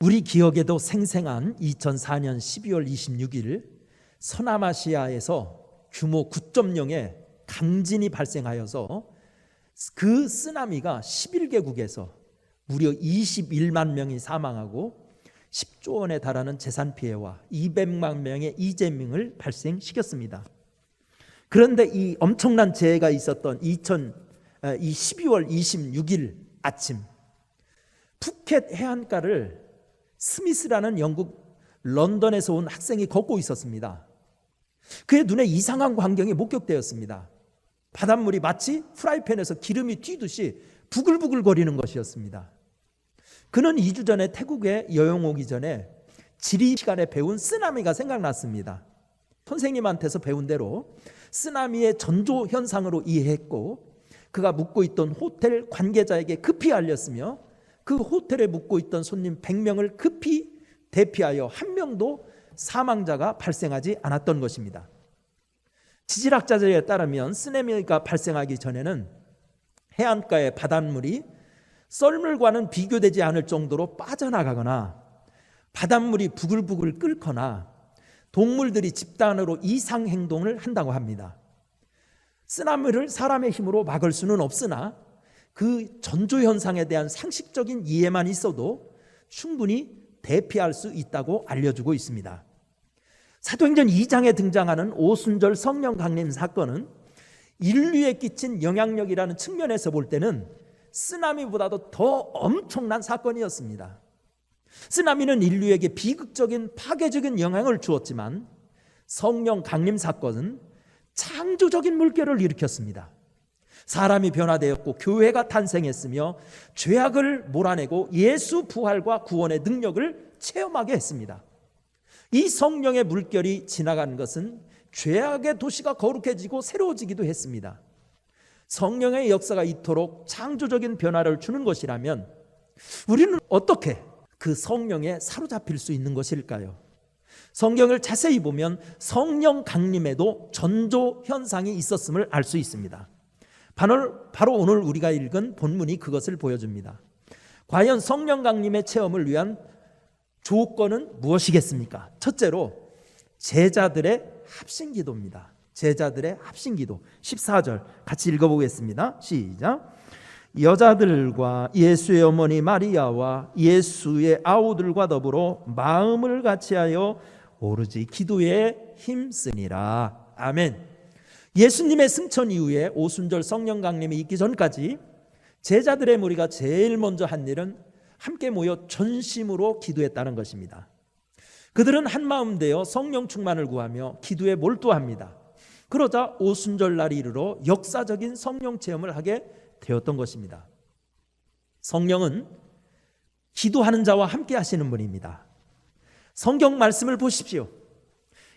우리 기억에도 생생한 2004년 12월 26일 서남아시아에서 규모 9.0의 강진이 발생하여서 그 쓰나미가 11개국에서 무려 21만 명이 사망하고 10조 원에 달하는 재산 피해와 200만 명의 이재명을 발생시켰습니다. 그런데 이 엄청난 재해가 있었던 12월 26일 아침, 푸켓 해안가를 스미스라는 영국 런던에서 온 학생이 걷고 있었습니다. 그의 눈에 이상한 광경이 목격되었습니다. 바닷물이 마치 프라이팬에서 기름이 튀듯이 부글부글 거리는 것이었습니다. 그는 2주 전에 태국에 여행 오기 전에 지리 시간에 배운 쓰나미가 생각났습니다. 선생님한테서 배운 대로 쓰나미의 전조 현상으로 이해했고, 그가 묵고 있던 호텔 관계자에게 급히 알렸으며 그 호텔에 묵고 있던 손님 100명을 급히 대피하여 한 명도 사망자가 발생하지 않았던 것입니다. 지질학자들에 따르면 쓰나미가 발생하기 전에는 해안가의 바닷물이 썰물과는 비교되지 않을 정도로 빠져나가거나 바닷물이 부글부글 끓거나 동물들이 집단으로 이상 행동을 한다고 합니다. 쓰나미를 사람의 힘으로 막을 수는 없으나 그 전조현상에 대한 상식적인 이해만 있어도 충분히 대피할 수 있다고 알려주고 있습니다. 사도행전 2장에 등장하는 오순절 성령 강림 사건은 인류에 끼친 영향력이라는 측면에서 볼 때는 쓰나미보다도 더 엄청난 사건이었습니다. 쓰나미는 인류에게 비극적인 파괴적인 영향을 주었지만 성령 강림 사건은 창조적인 물결을 일으켰습니다. 사람이 변화되었고 교회가 탄생했으며 죄악을 몰아내고 예수 부활과 구원의 능력을 체험하게 했습니다. 이 성령의 물결이 지나간 것은 죄악의 도시가 거룩해지고 새로워지기도 했습니다. 성령의 역사가 이토록 창조적인 변화를 주는 것이라면 우리는 어떻게 그 성령에 사로잡힐 수 있는 것일까요? 성경을 자세히 보면 성령 강림에도 전조 현상이 있었음을 알 수 있습니다. 바로 오늘 우리가 읽은 본문이 그것을 보여줍니다. 과연 성령 강림의 체험을 위한 조건은 무엇이겠습니까? 첫째로 제자들의 합심기도입니다. 제자들의 합심기도. 14절 같이 읽어보겠습니다. 시작. 여자들과 예수의 어머니 마리아와 예수의 아우들과 더불어 마음을 같이하여 오로지 기도에 힘쓰니라. 아멘. 예수님의 승천 이후에 오순절 성령 강림이 있기 전까지 제자들의 무리가 제일 먼저 한 일은 함께 모여 전심으로 기도했다는 것입니다. 그들은 한마음 되어 성령 충만을 구하며 기도에 몰두합니다. 그러자 오순절 날이 이르러 역사적인 성령 체험을 하게 되었던 것입니다. 성령은 기도하는 자와 함께 하시는 분입니다. 성경 말씀을 보십시오.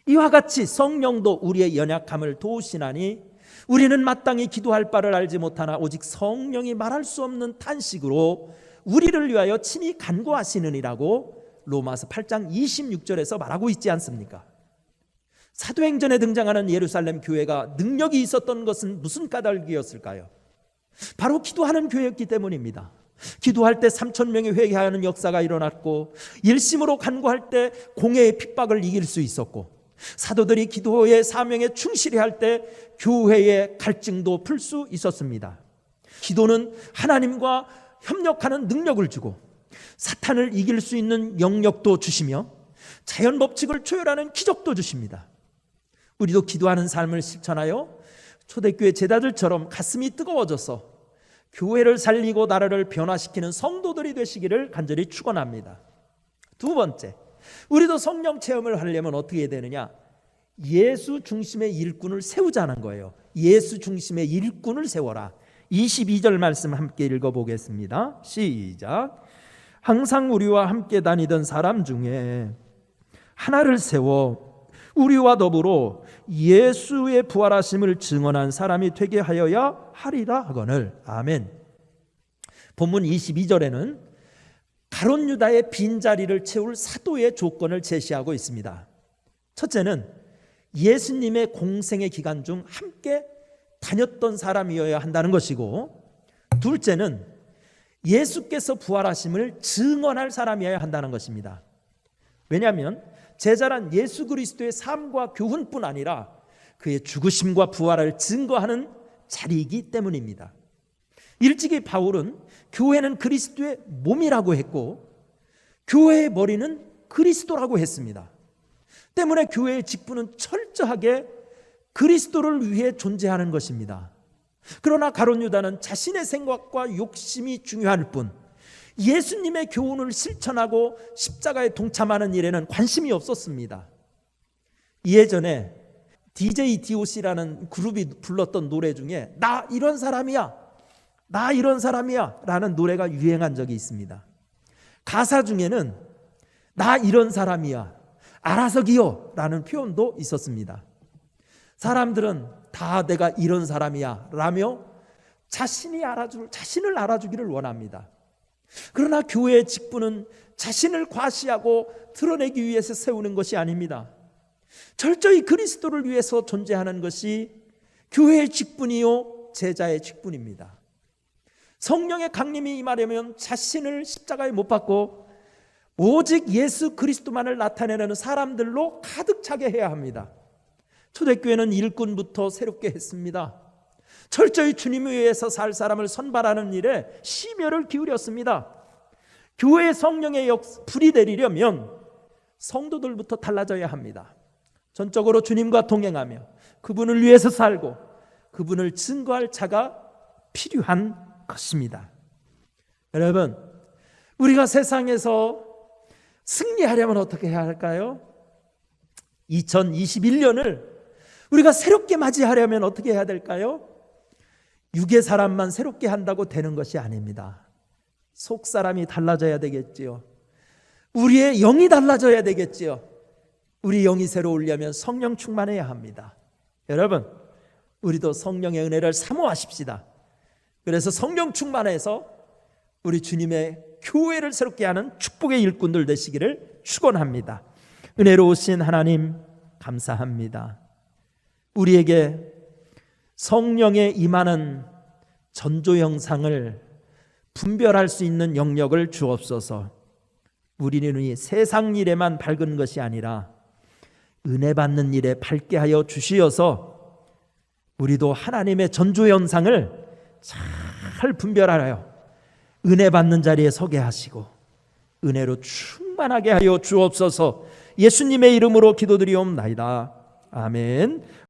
이와 같이 성령도 우리의 연약함을 도우시나니 우리는 마땅히 기도할 바를 알지 못하나 오직 성령이 말할 수 없는 탄식으로 우리를 위하여 친히 간구하시느니라고 로마서 8장 26절에서 말하고 있지 않습니까? 사도행전에 등장하는 예루살렘 교회가 능력이 있었던 것은 무슨 까닭이었을까요? 바로 기도하는 교회였기 때문입니다. 기도할 때 3,000명이 회개하는 역사가 일어났고 일심으로 간구할 때 공회의 핍박을 이길 수 있었고 사도들이 기도의 사명에 충실히 할 때 교회의 갈증도 풀 수 있었습니다. 기도는 하나님과 협력하는 능력을 주고 사탄을 이길 수 있는 영역도 주시며 자연 법칙을 초월하는 기적도 주십니다. 우리도 기도하는 삶을 실천하여 초대교회 제자들처럼 가슴이 뜨거워져서 교회를 살리고 나라를 변화시키는 성도들이 되시기를 간절히 축원합니다. 두 번째, 우리도 성령 체험을 하려면 어떻게 해야 되느냐? 예수 중심의 일꾼을 세우자는 거예요. 예수 중심의 일꾼을 세워라. 22절 말씀 함께 읽어보겠습니다. 시작. 항상 우리와 함께 다니던 사람 중에 하나를 세워 우리와 더불어 예수의 부활하심을 증언한 사람이 되게 하여야 하리라 하거늘. 아멘. 본문 22절에는 가룟 유다의 빈자리를 채울 사도의 조건을 제시하고 있습니다. 첫째는 예수님의 공생의 기간 중 함께 다녔던 사람이어야 한다는 것이고, 둘째는 예수께서 부활하심을 증언할 사람이어야 한다는 것입니다. 왜냐하면 제자란 예수 그리스도의 삶과 교훈뿐 아니라 그의 죽으심과 부활을 증거하는 자리이기 때문입니다. 일찍이 바울은 교회는 그리스도의 몸이라고 했고 교회의 머리는 그리스도라고 했습니다. 때문에 교회의 직분은 철저하게 그리스도를 위해 존재하는 것입니다. 그러나 가룟 유다는 자신의 생각과 욕심이 중요할 뿐 예수님의 교훈을 실천하고 십자가에 동참하는 일에는 관심이 없었습니다. 예전에 DJ DOC라는 그룹이 불렀던 노래 중에 나 이런 사람이야, 나 이런 사람이야 라는 노래가 유행한 적이 있습니다. 가사 중에는 나 이런 사람이야, 알아서기요 라는 표현도 있었습니다. 사람들은 다 내가 이런 사람이야 라며 자신을 알아주기를 원합니다. 그러나 교회의 직분은 자신을 과시하고 드러내기 위해서 세우는 것이 아닙니다. 철저히 그리스도를 위해서 존재하는 것이 교회의 직분이요 제자의 직분입니다. 성령의 강림이 임하려면 자신을 십자가에 못 박고 오직 예수 그리스도만을 나타내는 사람들로 가득 차게 해야 합니다. 초대교회는 일꾼부터 새롭게 했습니다. 철저히 주님을 위해서 살 사람을 선발하는 일에 심혈을 기울였습니다. 교회의 성령의 불이 내리려면 성도들부터 달라져야 합니다. 전적으로 주님과 동행하며 그분을 위해서 살고 그분을 증거할 자가 필요한 것입니다. 여러분, 우리가 세상에서 승리하려면 어떻게 해야 할까요? 2021년을 우리가 새롭게 맞이하려면 어떻게 해야 될까요? 육의 사람만 새롭게 한다고 되는 것이 아닙니다. 속 사람이 달라져야 되겠지요. 우리의 영이 달라져야 되겠지요. 우리 영이 새로우려면 성령 충만해야 합니다. 여러분, 우리도 성령의 은혜를 사모하십시다. 그래서 성령 충만해서 우리 주님의 교회를 새롭게 하는 축복의 일꾼들 되시기를 축원합니다. 은혜로우신 하나님 감사합니다. 우리에게 성령의 임하는 전조 영상을 분별할 수 있는 영역을 주옵소서. 우리는 이 세상 일에만 밝은 것이 아니라 은혜 받는 일에 밝게 하여 주시어서 우리도 하나님의 전조 영상을 잘 분별하여 은혜 받는 자리에 서게 하시고 은혜로 충만하게 하여 주옵소서. 예수님의 이름으로 기도드리옵나이다. 아멘.